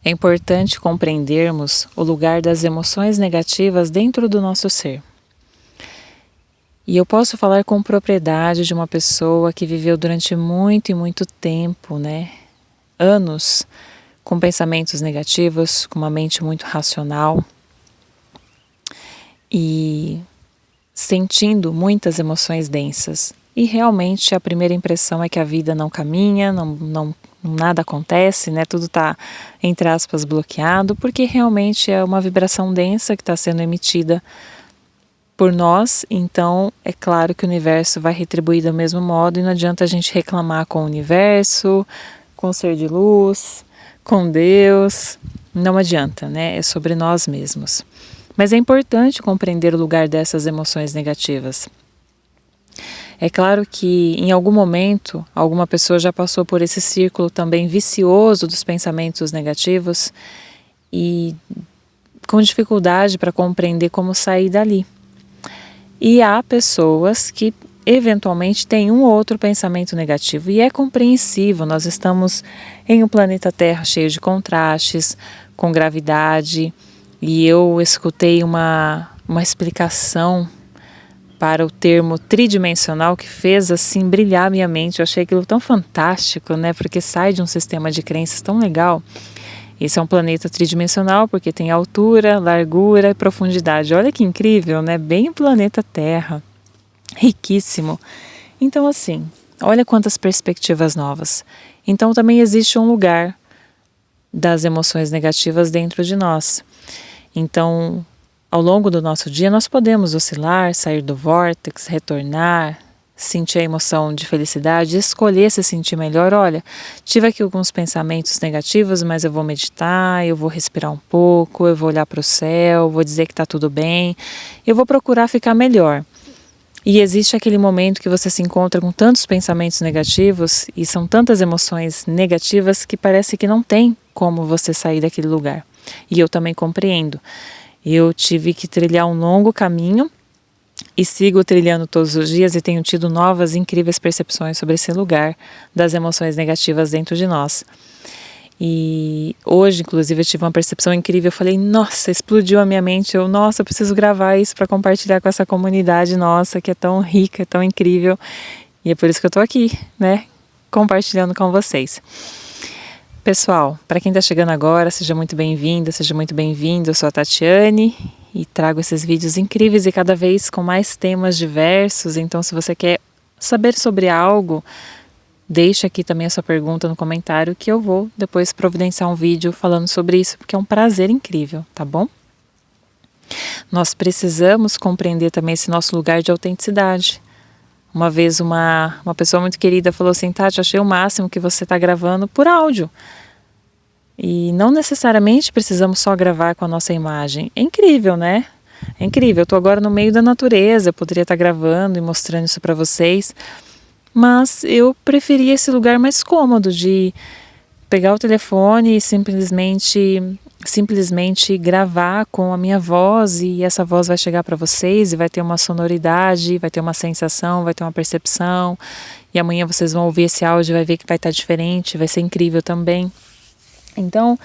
É importante compreendermos o lugar das emoções negativas dentro do nosso ser. E eu posso falar com propriedade de uma pessoa que viveu durante muito e muito tempo, anos, com pensamentos negativos, com uma mente muito racional e sentindo muitas emoções densas. E realmente a primeira impressão é que a vida não caminha, nada acontece, tudo está, entre aspas, bloqueado, porque realmente é uma vibração densa que está sendo emitida por nós. Então é claro que o universo vai retribuir do mesmo modo e não adianta a gente reclamar com o universo, com o ser de luz, com Deus, não adianta, É sobre nós mesmos. Mas é importante compreender o lugar dessas emoções negativas. É claro que em algum momento alguma pessoa já passou por esse círculo também vicioso dos pensamentos negativos e com dificuldade para compreender como sair dali. E há pessoas que eventualmente têm um ou outro pensamento negativo e é compreensível. Nós estamos em um planeta Terra cheio de contrastes, com gravidade, e eu escutei uma explicação para o termo tridimensional que fez assim brilhar minha mente. Eu achei aquilo tão fantástico, porque sai de um sistema de crenças tão legal. Esse é um planeta tridimensional porque tem altura, largura e profundidade. Olha que incrível, Bem o planeta Terra, riquíssimo. Então assim, olha quantas perspectivas novas. Então também existe um lugar das emoções negativas dentro de nós. Então, ao longo do nosso dia, nós podemos oscilar, sair do vórtice, retornar, sentir a emoção de felicidade, escolher se sentir melhor. Olha, tive aqui alguns pensamentos negativos, mas eu vou meditar, eu vou respirar um pouco, eu vou olhar para o céu, vou dizer que está tudo bem, eu vou procurar ficar melhor. E existe aquele momento que você se encontra com tantos pensamentos negativos e são tantas emoções negativas que parece que não tem como você sair daquele lugar. E eu também compreendo. Eu tive que trilhar um longo caminho e sigo trilhando todos os dias e tenho tido novas incríveis percepções sobre esse lugar das emoções negativas dentro de nós. E hoje, inclusive, eu tive uma percepção incrível. Eu falei, nossa, explodiu a minha mente. Eu preciso gravar isso para compartilhar com essa comunidade nossa, que é tão rica, tão incrível. E é por isso que eu estou aqui, compartilhando com vocês. Pessoal, para quem está chegando agora, seja muito bem-vinda, seja muito bem-vindo. Eu sou a Tatiane e trago esses vídeos incríveis e cada vez com mais temas diversos. Então, se você quer saber sobre algo, deixe aqui também a sua pergunta no comentário que eu vou depois providenciar um vídeo falando sobre isso, porque é um prazer incrível, tá bom? Nós precisamos compreender também esse nosso lugar de autenticidade. Uma vez uma pessoa muito querida falou assim, Tati, achei o máximo que você está gravando por áudio. E não necessariamente precisamos só gravar com a nossa imagem. É incrível, É incrível. Eu estou agora no meio da natureza, eu poderia estar gravando e mostrando isso para vocês. Mas eu preferi esse lugar mais cômodo de pegar o telefone e simplesmente gravar com a minha voz e essa voz vai chegar para vocês e vai ter uma sonoridade, vai ter uma sensação, vai ter uma percepção e amanhã vocês vão ouvir esse áudio e vai ver que vai estar diferente, vai ser incrível também. Então,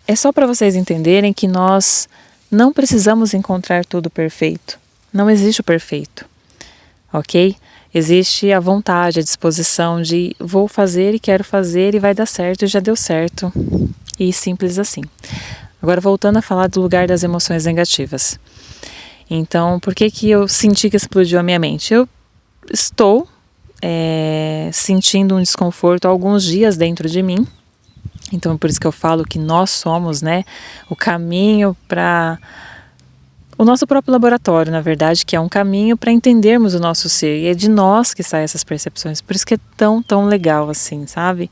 é só para vocês entenderem que nós não precisamos encontrar tudo perfeito. Não existe o perfeito, ok? Existe a vontade, a disposição de vou fazer e quero fazer e vai dar certo e já deu certo. E simples assim. Agora voltando a falar do lugar das emoções negativas. Então, por que eu senti que explodiu a minha mente? Eu estou sentindo um desconforto há alguns dias dentro de mim. Então, por isso que eu falo que nós somos, o caminho para o nosso próprio laboratório, na verdade, que é um caminho para entendermos o nosso ser. E é de nós que saem essas percepções. Por isso que é tão, tão legal assim, sabe?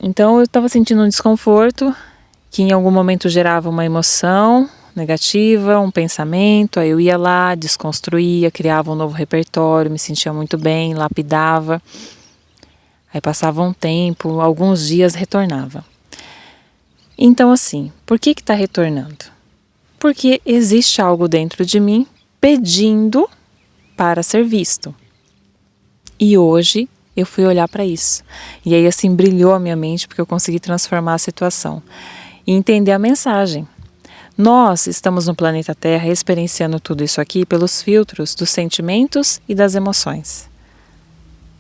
Então, eu estava sentindo um desconforto que em algum momento gerava uma emoção negativa, um pensamento. Aí eu ia lá, desconstruía, criava um novo repertório, me sentia muito bem, lapidava. Aí passava um tempo, alguns dias, retornava. Então assim, por que está retornando? Porque existe algo dentro de mim pedindo para ser visto. E hoje eu fui olhar para isso. E aí assim brilhou a minha mente porque eu consegui transformar a situação e entender a mensagem. Nós estamos no planeta Terra experienciando tudo isso aqui pelos filtros dos sentimentos e das emoções.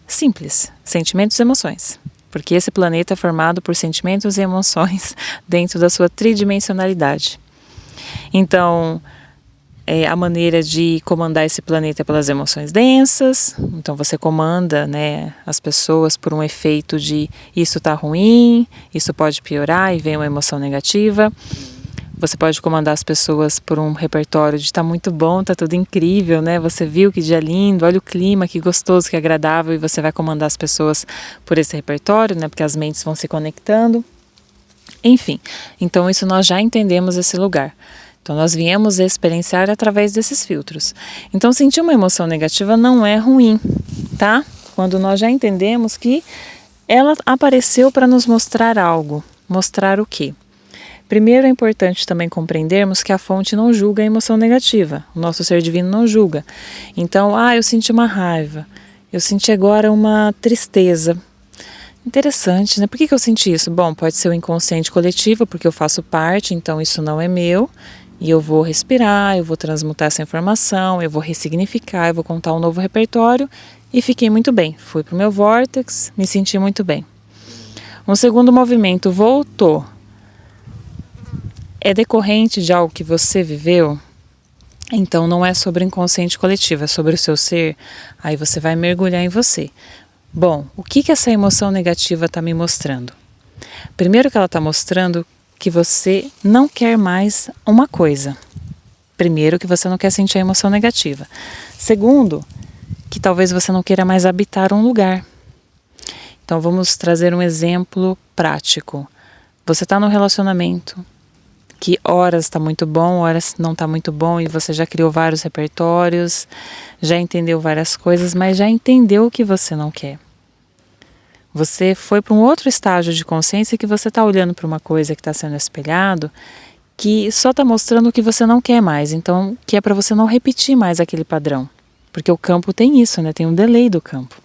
Simples, sentimentos e emoções. Porque esse planeta é formado por sentimentos e emoções dentro da sua tridimensionalidade. Então, a maneira de comandar esse planeta é pelas emoções densas. Então você comanda, né, as pessoas por um efeito de isso está ruim, isso pode piorar e vem uma emoção negativa. Você pode comandar as pessoas por um repertório de está muito bom, está tudo incrível, né? Você viu que dia lindo, olha o clima, que gostoso, que agradável, e você vai comandar as pessoas por esse repertório, né? Porque as mentes vão se conectando. Enfim, então isso nós já entendemos esse lugar. Então nós viemos experienciar através desses filtros. Então sentir uma emoção negativa não é ruim, tá? Quando nós já entendemos que ela apareceu para nos mostrar algo. Mostrar o quê? Primeiro é importante também compreendermos que a fonte não julga a emoção negativa. O nosso ser divino não julga. Então, eu senti uma raiva. Eu senti agora uma tristeza. Interessante, né? Por que eu senti isso? Bom, pode ser o inconsciente coletivo, porque eu faço parte, então isso não é meu. E eu vou respirar, eu vou transmutar essa informação, eu vou ressignificar, eu vou contar um novo repertório e fiquei muito bem. Fui para o meu vórtex, me senti muito bem. Um segundo movimento, voltou. É decorrente de algo que você viveu? Então não é sobre o inconsciente coletivo, é sobre o seu ser. Aí você vai mergulhar em você. Bom, o que essa emoção negativa está me mostrando? Primeiro que ela está mostrando que você não quer mais uma coisa. Primeiro que você não quer sentir a emoção negativa. Segundo, que talvez você não queira mais habitar um lugar. Então vamos trazer um exemplo prático. Você está no relacionamento, que horas está muito bom, horas não está muito bom, e você já criou vários repertórios, já entendeu várias coisas, mas já entendeu o que você não quer. Você foi para um outro estágio de consciência que você está olhando para uma coisa que está sendo espelhado, que só está mostrando o que você não quer mais, então que é para você não repetir mais aquele padrão, porque o campo tem isso, né? Tem um delay do campo.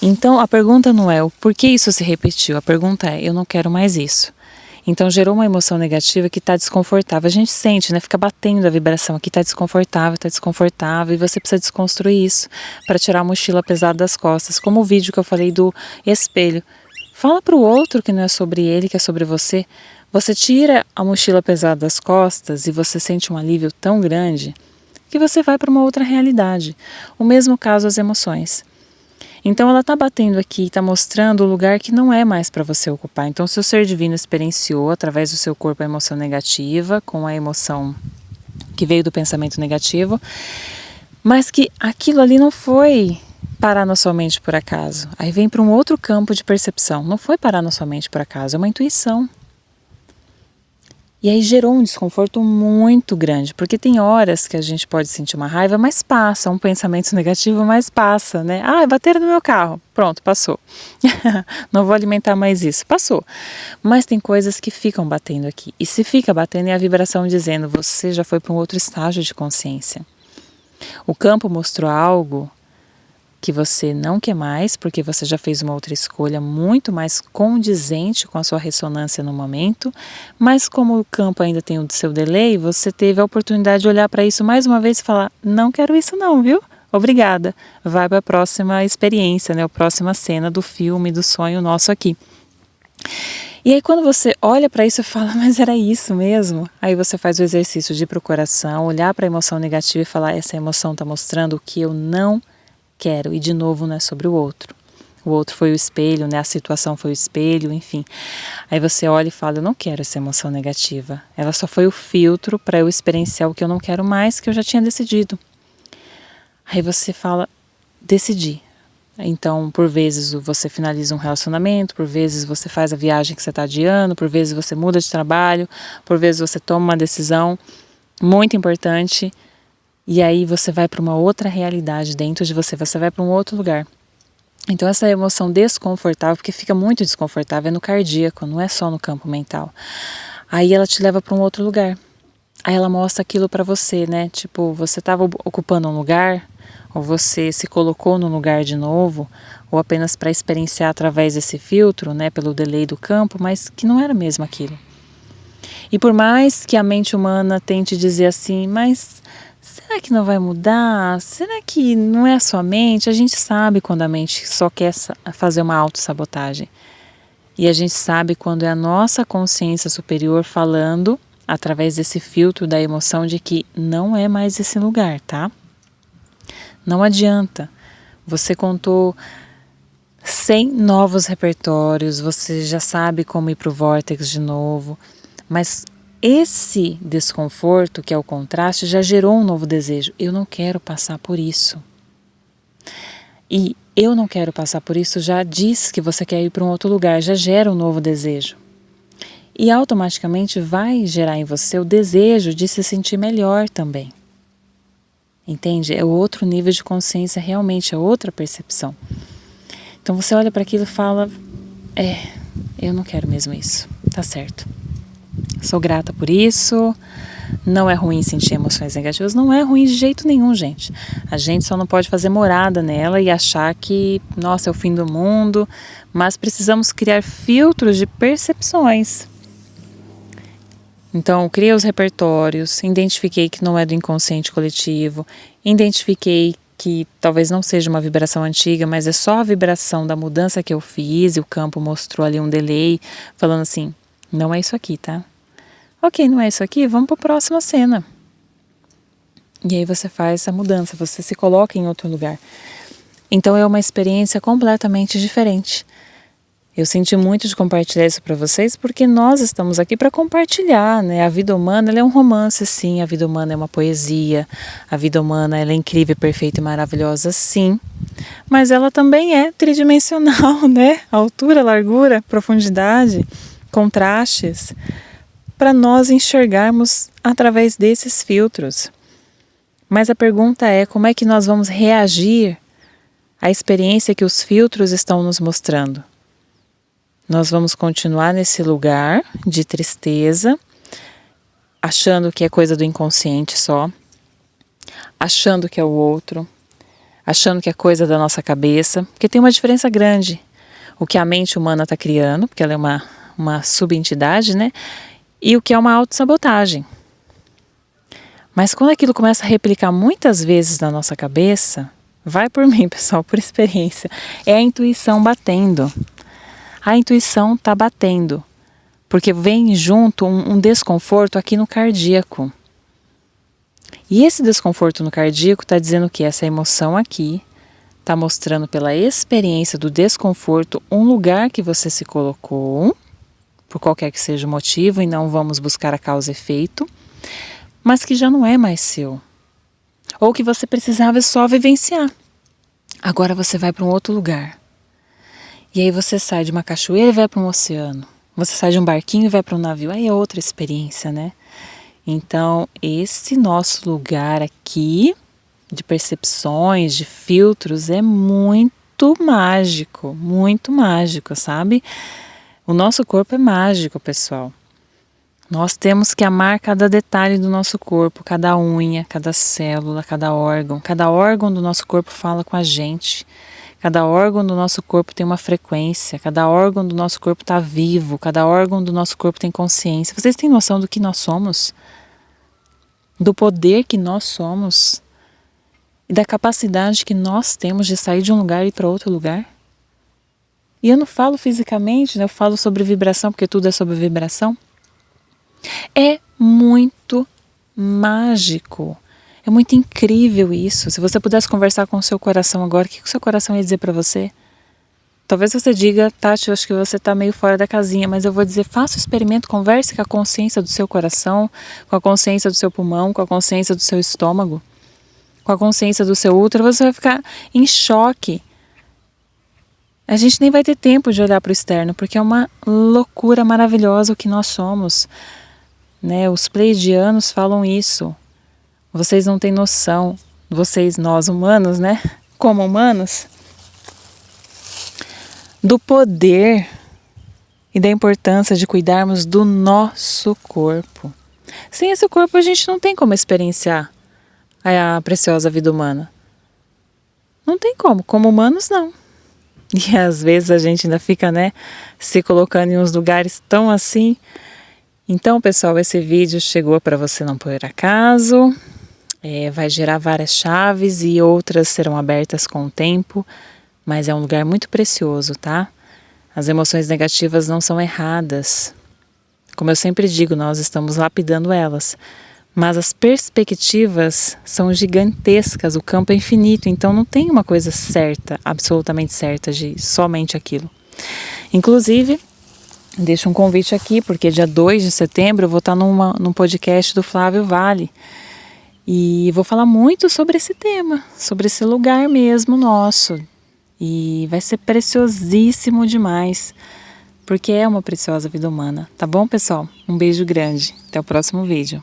Então a pergunta não é o porquê isso se repetiu, a pergunta é eu não quero mais isso. Então gerou uma emoção negativa que está desconfortável. A gente sente, né? Fica batendo a vibração aqui, está desconfortável, e você precisa desconstruir isso para tirar a mochila pesada das costas. Como o vídeo que eu falei do espelho. Fala para o outro que não é sobre ele, que é sobre você. Você tira a mochila pesada das costas e você sente um alívio tão grande que você vai para uma outra realidade. O mesmo caso as emoções. Então ela está batendo aqui, está mostrando o lugar que não é mais para você ocupar. Então seu ser divino experienciou através do seu corpo a emoção negativa, com a emoção que veio do pensamento negativo, mas que aquilo ali não foi parar na sua mente por acaso. Aí vem para um outro campo de percepção. Não foi parar na sua mente por acaso, é uma intuição. E aí gerou um desconforto muito grande, porque tem horas que a gente pode sentir uma raiva, mas passa, um pensamento negativo, mas passa, né? Bateram no meu carro, pronto, passou. Não vou alimentar mais isso, passou. Mas tem coisas que ficam batendo aqui, e se fica batendo é a vibração dizendo, você já foi para um outro estágio de consciência. O campo mostrou algo que você não quer mais, porque você já fez uma outra escolha muito mais condizente com a sua ressonância no momento, mas como o campo ainda tem o seu delay, você teve a oportunidade de olhar para isso mais uma vez e falar, não quero isso não, viu? Obrigada. Vai para a próxima experiência, né? A próxima cena do filme, do sonho nosso aqui. E aí quando você olha para isso e fala, mas era isso mesmo? Aí você faz o exercício de procuração, olhar para a emoção negativa e falar, essa emoção está mostrando o que eu não quero, e de novo não é sobre o outro. O outro foi o espelho, né? A situação foi o espelho, enfim. Aí você olha e fala, eu não quero essa emoção negativa. Ela só foi o filtro para eu experienciar o que eu não quero mais, que eu já tinha decidido. Aí você fala, decidi. Então, por vezes você finaliza um relacionamento, por vezes você faz a viagem que você está adiando, por vezes você muda de trabalho, por vezes você toma uma decisão muito importante. E aí você vai para uma outra realidade dentro de você, você vai para um outro lugar. Então essa emoção desconfortável, porque fica muito desconfortável, é no cardíaco, não é só no campo mental. Aí ela te leva para um outro lugar. Aí ela mostra aquilo para você, né? Tipo, você estava ocupando um lugar, ou você se colocou no lugar de novo, ou apenas para experienciar através desse filtro, né, pelo delay do campo, mas que não era mesmo aquilo. E por mais que a mente humana tente dizer assim, mas será que não vai mudar? Será que não é a sua mente? A gente sabe quando a mente só quer fazer uma autossabotagem. E a gente sabe quando é a nossa consciência superior falando, através desse filtro da emoção, de que não é mais esse lugar, tá? Não adianta. Você contou 100 novos repertórios, você já sabe como ir para o vórtex de novo, mas esse desconforto, que é o contraste, já gerou um novo desejo. Eu não quero passar por isso. E eu não quero passar por isso já diz que você quer ir para um outro lugar, já gera um novo desejo. E automaticamente vai gerar em você o desejo de se sentir melhor também. Entende? É outro nível de consciência, realmente é outra percepção. Então você olha para aquilo e fala, eu não quero mesmo isso, tá certo. Sou grata por isso, não é ruim sentir emoções negativas, não é ruim de jeito nenhum, gente. A gente só não pode fazer morada nela e achar que, nossa, é o fim do mundo, mas precisamos criar filtros de percepções. Então, criei os repertórios, identifiquei que não é do inconsciente coletivo, identifiquei que talvez não seja uma vibração antiga, mas é só a vibração da mudança que eu fiz e o campo mostrou ali um delay, falando assim, não é isso aqui, tá? Ok, não é isso aqui, vamos para a próxima cena. E aí você faz essa mudança, você se coloca em outro lugar. Então é uma experiência completamente diferente. Eu senti muito de compartilhar isso para vocês porque nós estamos aqui para compartilhar, né? A vida humana ela é um romance, sim. A vida humana é uma poesia. A vida humana ela é incrível, perfeita e maravilhosa, sim. Mas ela também é tridimensional, né? Altura, largura, profundidade, contrastes, para nós enxergarmos através desses filtros. Mas a pergunta é como é que nós vamos reagir à experiência que os filtros estão nos mostrando? Nós vamos continuar nesse lugar de tristeza, achando que é coisa do inconsciente só, achando que é o outro, achando que é coisa da nossa cabeça, porque tem uma diferença grande. O que a mente humana está criando, porque ela é uma subentidade, né? E o que é uma autossabotagem. Mas quando aquilo começa a replicar muitas vezes na nossa cabeça, vai por mim, pessoal, por experiência, é a intuição batendo. A intuição está batendo, porque vem junto um desconforto aqui no cardíaco. E esse desconforto no cardíaco está dizendo que essa emoção aqui está mostrando pela experiência do desconforto um lugar que você se colocou, por qualquer que seja o motivo, e não vamos buscar a causa e efeito, mas que já não é mais seu. Ou que você precisava só vivenciar. Agora você vai para um outro lugar. E aí você sai de uma cachoeira e vai para um oceano. Você sai de um barquinho e vai para um navio. Aí é outra experiência, né? Então, esse nosso lugar aqui, de percepções, de filtros, é muito mágico, sabe? O nosso corpo é mágico, pessoal. Nós temos que amar cada detalhe do nosso corpo, cada unha, cada célula, cada órgão. Cada órgão do nosso corpo fala com a gente. Cada órgão do nosso corpo tem uma frequência, cada órgão do nosso corpo está vivo, cada órgão do nosso corpo tem consciência. Vocês têm noção do que nós somos? Do poder que nós somos? E da capacidade que nós temos de sair de um lugar e ir para outro lugar? E eu não falo fisicamente, né? Eu falo sobre vibração, porque tudo é sobre vibração. É muito mágico. É muito incrível isso. Se você pudesse conversar com o seu coração agora, o que o seu coração ia dizer para você? Talvez você diga, Tati, eu acho que você está meio fora da casinha, mas eu vou dizer, faça o experimento, converse com a consciência do seu coração, com a consciência do seu pulmão, com a consciência do seu estômago, com a consciência do seu útero, você vai ficar em choque. A gente nem vai ter tempo de olhar para o externo, porque é uma loucura maravilhosa o que nós somos. Né? Os pleiadianos falam isso. Vocês não têm noção, nós humanos, né? Como humanos, do poder e da importância de cuidarmos do nosso corpo. Sem esse corpo a gente não tem como experienciar a preciosa vida humana. Não tem como humanos não. E às vezes a gente ainda fica, né, se colocando em uns lugares tão assim. Então, pessoal, esse vídeo chegou para você não por acaso. Vai gerar várias chaves e outras serão abertas com o tempo, mas é um lugar muito precioso, tá? As emoções negativas não são erradas. Como eu sempre digo, nós estamos lapidando elas. Mas as perspectivas são gigantescas, o campo é infinito, então não tem uma coisa certa, absolutamente certa, de somente aquilo. Inclusive, deixo um convite aqui, porque dia 2 de setembro eu vou estar num podcast do Flávio Vale. E vou falar muito sobre esse tema, sobre esse lugar mesmo nosso. E vai ser preciosíssimo demais, porque é uma preciosa vida humana. Tá bom, pessoal? Um beijo grande. Até o próximo vídeo.